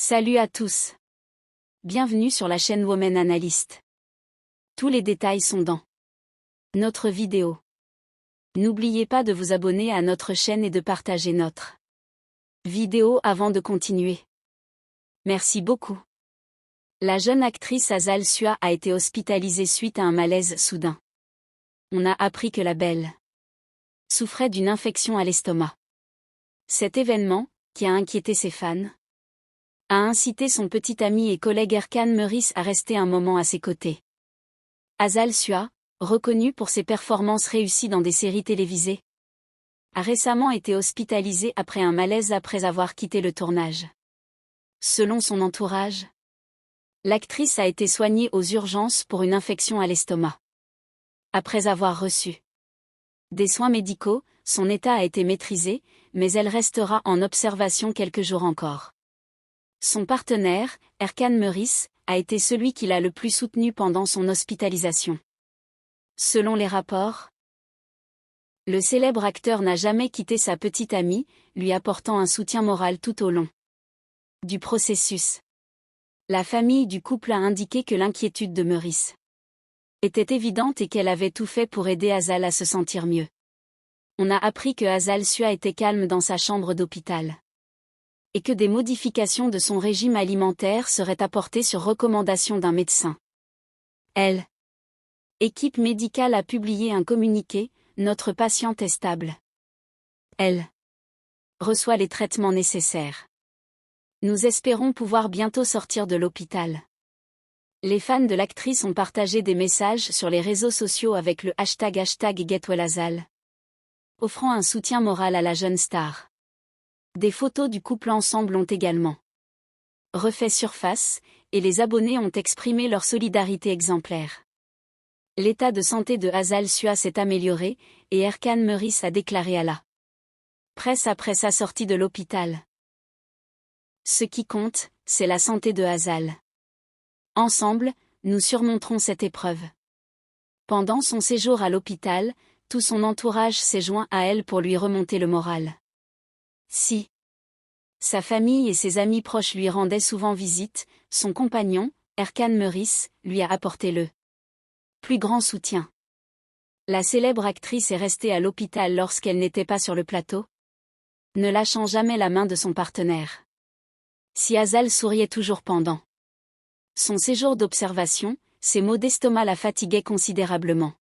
Salut à tous. Bienvenue sur la chaîne Women Analyst. Tous les détails sont dans notre vidéo. N'oubliez pas de vous abonner à notre chaîne et de partager notre vidéo avant de continuer. Merci beaucoup. La jeune actrice Azal Suah a été hospitalisée suite à un malaise soudain. On a appris que la belle souffrait d'une infection à l'estomac. Cet événement, qui a inquiété ses fans, a incité son petit ami et collègue Erkan Meurice à rester un moment à ses côtés. Azal Suah, reconnue pour ses performances réussies dans des séries télévisées, a récemment été hospitalisée après un malaise après avoir quitté le tournage. Selon son entourage, l'actrice a été soignée aux urgences pour une infection à l'estomac. Après avoir reçu des soins médicaux, son état a été maîtrisé, mais elle restera en observation quelques jours encore. Son partenaire, Erkan Meurice, a été celui qui l'a le plus soutenu pendant son hospitalisation. Selon les rapports, le célèbre acteur n'a jamais quitté sa petite amie, lui apportant un soutien moral tout au long du processus. La famille du couple a indiqué que l'inquiétude de Meurice était évidente et qu'elle avait tout fait pour aider Azal à se sentir mieux. On a appris que Azal Suah était calme dans sa chambre d'hôpital et que des modifications de son régime alimentaire seraient apportées sur recommandation d'un médecin. L'équipe médicale a publié un communiqué, notre patiente est stable. Elle reçoit les traitements nécessaires. Nous espérons pouvoir bientôt sortir de l'hôpital. Les fans de l'actrice ont partagé des messages sur les réseaux sociaux avec le hashtag #GetWellAzal, offrant un soutien moral à la jeune star. Des photos du couple ensemble ont également refait surface, et les abonnés ont exprimé leur solidarité exemplaire. L'état de santé de Azal Suah s'est amélioré, et Erkan Meurice a déclaré à la presse après sa sortie de l'hôpital: ce qui compte, c'est la santé de Azal. Ensemble, nous surmonterons cette épreuve. Pendant son séjour à l'hôpital, tout son entourage s'est joint à elle pour lui remonter le moral. Si sa famille et ses amis proches lui rendaient souvent visite, son compagnon, Erkan Meurice, lui a apporté le plus grand soutien. La célèbre actrice est restée à l'hôpital lorsqu'elle n'était pas sur le plateau, ne lâchant jamais la main de son partenaire. Si Azal souriait toujours pendant son séjour d'observation, ses maux d'estomac la fatiguaient considérablement.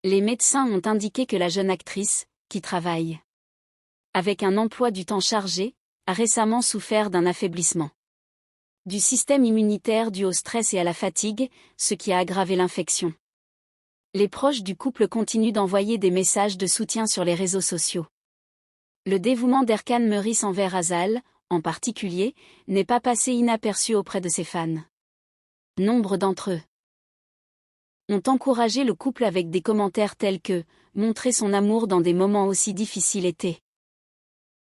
Les médecins ont indiqué que la jeune actrice, qui travaille avec un emploi du temps chargé, a récemment souffert d'un affaiblissement du système immunitaire dû au stress et à la fatigue, ce qui a aggravé l'infection. Les proches du couple continuent d'envoyer des messages de soutien sur les réseaux sociaux. Le dévouement d'Erkan Meurice envers Azal, en particulier, n'est pas passé inaperçu auprès de ses fans. Nombre d'entre eux ont encouragé le couple avec des commentaires tels que « Montrer son amour dans des moments aussi difficiles était